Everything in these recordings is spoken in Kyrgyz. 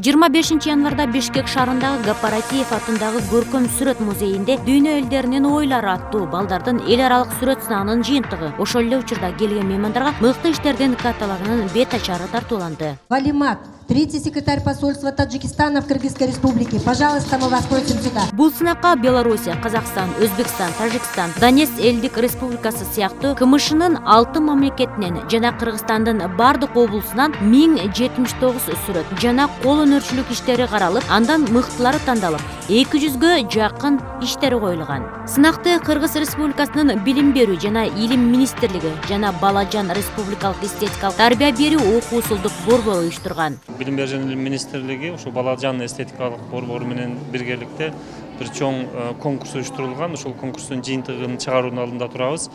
25 январда Бишкек шаарындагы Гапаратиев атындагы көркөм сүрөт музейинде дүйнө элдеринин ойлору аттуу балдардын эл аралык сүрөт сынагынын жыйынтыгы ошол эле учурда келген меймандарга мыкты иштердин каталогунун бет ачары тартууланды. Валимат, третий секретарь посольства Таджикистана в Кыргызской республике. Пожалуйста, мы вас просим сюда. Бул сынакка Белоруссия, Казакстан, Өзбекстан, Тажикстан, Донец элдик республикасы сыяктуу КМШнын 6 мамлекетинен жана Кыргызстандын бардык облусунан 1079 сүрөт жана кол өнөрчүлүк иштери каралып, андан мыктылары тандалып, 200гө жакын иштери коюлган. Сынакты Кыргыз Республикасынын Билим берүү жана Илим министрлиги жана Балажан республикалык эстетикалык тарбия берүү окуусулдук борбору уюштурган. Билим берүү жана Илим министрлиги ушу Балажан эстетикалык борбору менен биргеликте бир чоң конкурс уюштурулган. Ошол конкурстун жыйынтыгын чыгаруунун алдында турабыз.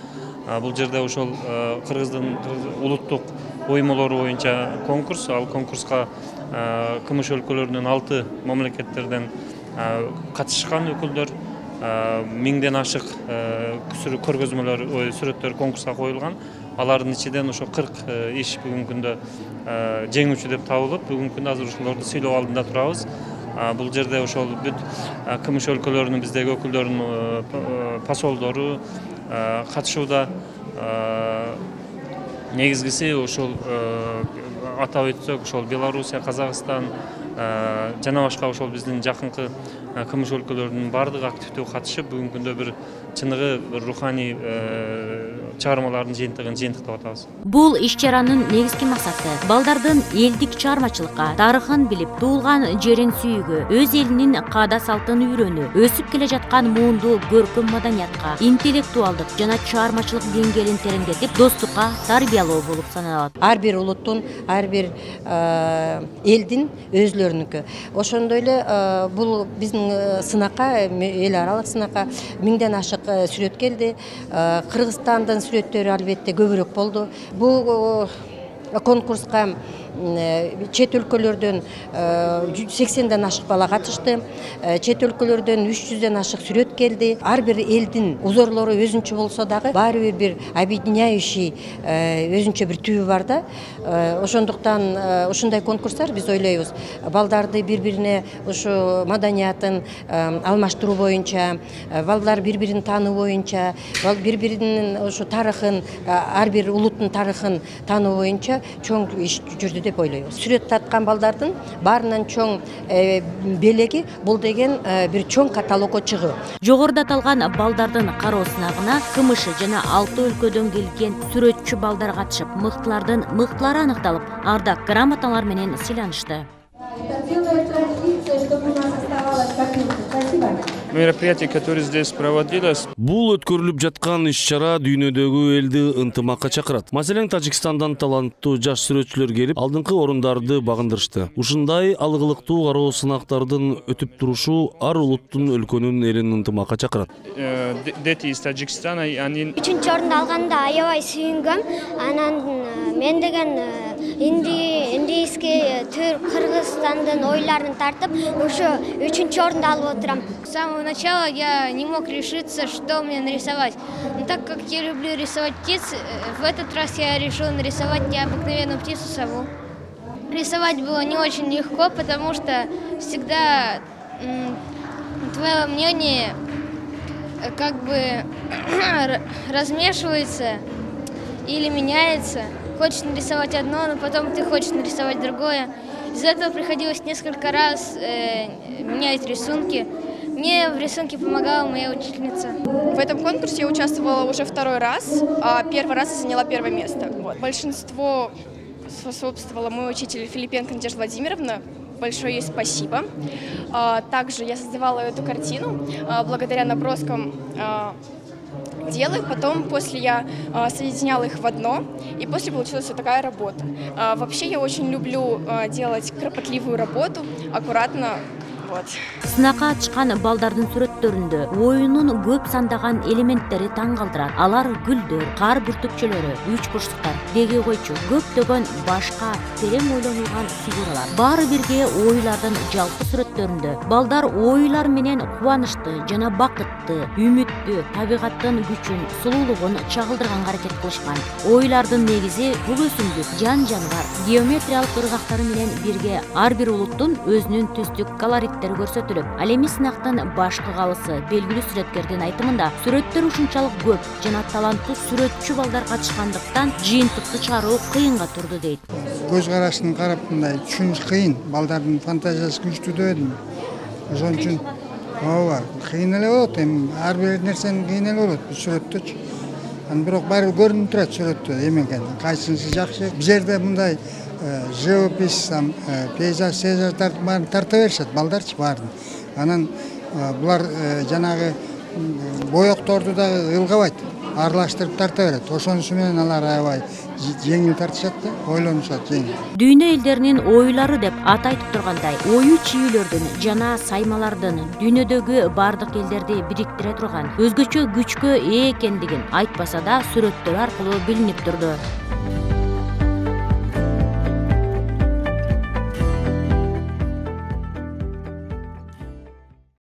Бул жерде ошол Кыргыздын улуттук оймолору боюнча конкурс, ал конкурска КМШ өлкөлөрүнүн 6 мамлекеттерден катышкан өкүлдөр, 1000ден ашык көргөзмөлөр, сүрөттөр конкурска коюлган. Алардын ичинен ошо 40 иш бүгүнкү күндө жеңүүчү деп табылып, бүгүнкү күндө азыр ошолорду сыйлоо алдында турабыз. Бул жерде ошол бүт КМШ өлкөлөрүнүн биздеги өкүлдөрүнүн посолдору катышууда. Негизгиси ошол атап өтсөк, ошол Белоруссия, Казакстан жана башка ошол биздин жакынкы КМШ өлкөлөрүнүн бардыгы активдүү катышып, бүгүнкү күндө бир чыныгы бир руханий чыгармалардын жыйынтыктап атабыз. Бул иш-чаранын негизги максаты балдардын элдик чыгармачылыкка, тарыхын билип, туулган жерин сүйүүгө, өз элинин каада салтын үйрөнүү, өсүп келе жаткан муунду көркөм маданиятка, интеллектуалдык жана чыгармачылык деңгээлин тереңдетип, достукка тарбиялоо болуп саналат. Ар бир улуттун, ар бир элдин өзлөрүнүкү. Ошондой эле бул биздин сынакка, эл аралык сынакка 1000ден ашык сүрөт келди. Кыргызстандын сүрөттөрү албетте көбүрөөк болду. Бул конкурска чет өлкөлөрдөн 80ден ашык бала катышты. Чет өлкөлөрдөн 300ден ашык сүрөт келди. Ар бир элдин узорлору өзүнчө болсо дагы баары бир объединяющий өзүнчө бир түбү бар да. Ошондуктан ушундай конкурстар биз ойлойбуз. Балдарды бири-бирине ушу маданиятын алмаштыруу боюнча, балдар бири-бирин таануу боюнча, бири-биринин ушу тарыхын, ар бир улуттун тарыхын таануу боюнча чоң иш жүрдү деп ойлойбуз. Сүрөт тарткан балдардын баарынан чоң белеги бул деген бир чоң каталогго чыгуу. Жогоруда аталган балдардын кароо сынагына КМШ жана 6 өлкөдөн келген сүрөтчү балдар катышып, мыктылардын мыктылары аныкталып, ардак грамоталар менен сыйланышты. Мероприятие, которое здесь проводилось. Бул өткөрүлүп жаткан иш-чара дүйнөдөгү элди ынтымакка чакырат. Маселен, Тажикстандан таланттуу жаш сүрөтчүлөр келип, алдыңкы орундарды багындырышты. Ушундай алгылыктуу кароо сынактардын өтүп турушу ар улуттун, өлкөнүн элин ынтымакка чакырат. Дети из Таджикистана, они... 3-чү орунду алганда аябай сүйүнгөм. Анан мен деген индийский төр Кыргызстандын ойларын тартып, ошо 3-чү орунду алып отурам. С самого начала я не мог решиться, что мне нарисовать. Но так как я люблю рисовать птиц, в этот раз я решил нарисовать необыкновенную птицу-сову. Рисовать было не очень легко, потому что всегда твое мнение как бы размешивается или меняется. Хочешь нарисовать одно, но потом ты хочешь нарисовать другое. Из-за этого приходилось несколько раз менять рисунки. Мне в рисунке помогала моя учительница. В этом конкурсе я участвовала уже 2-й раз, а 1-й раз я заняла 1-е место. Большинство способствовала мой учитель Филипенко Надежда Владимировна. Большое ей спасибо. Также я создавала эту картину благодаря наброскам делаю, потом после я соединяла их в одно, и после получилась вот такая работа. Вообще я очень люблю делать кропотливую работу, аккуратно Вот. Сынакка чыккан балдардын сүрөттөрүндө оюнун көп сандаган элементтери таң калтырат. Алар гүлдөр, кар бүртүкчөлөрү, үч бурчтуктар, деги койчу, көптөгөн башка терең ойлонулган фигуралар. Баары бирге оюлардын жалпы сүрөттөрүндө балдар оюлар менен кубанычты жана бакытты, үмүттүү, табигаттын күчүн, сулуулугун чагылдырганга аракет кылышкан. Оюлардын негизи бул өсүмдүк, жан-жаныбар, геометриялык ыргактары менен бирге ар бир улуттун өзүнүн түстүк колориттери көрсөтүлүп, ал эми сынактын башкы калысы белгилүү сүрөткердин айтымында сүрөттөр ушунчалык көп жана таланттуу сүрөтчү балдар катышкандыктан жыйынтыкты чыгаруу кыйынга турду дейт. Көз карашын карап мындай түшүнүш кыйын, балдардын фантазиясы күчтүү дедим. Ошон үчүн ооба, кыйын эле болот, эми ар бир нерсенин кыйын эле болот сүрөттөчү. Бирок баары көрүнүп турат сүрөттө эме экен, кайсынысы жакшы. Бул жерде мындай живопись, пейзаж, сейзаждарды баарын тарта беришет балдарчы баарын. Анан булар жанагы боекторду да ылгабайт, аралаштырып тарта берет. Ошонусу менен алар аябай жеңил тартышат да, ойлонушат жеңил. Дүйнө элдеринин оюлары деп ат айтып тургандай, ою чийүүлөрдүн жана саймалардын дүйнөдөгү бардык элдерди бириктире турган өзгөчө күчкө ээ экендигин айтпаса да сүрөттөр аркылуу билинип турду.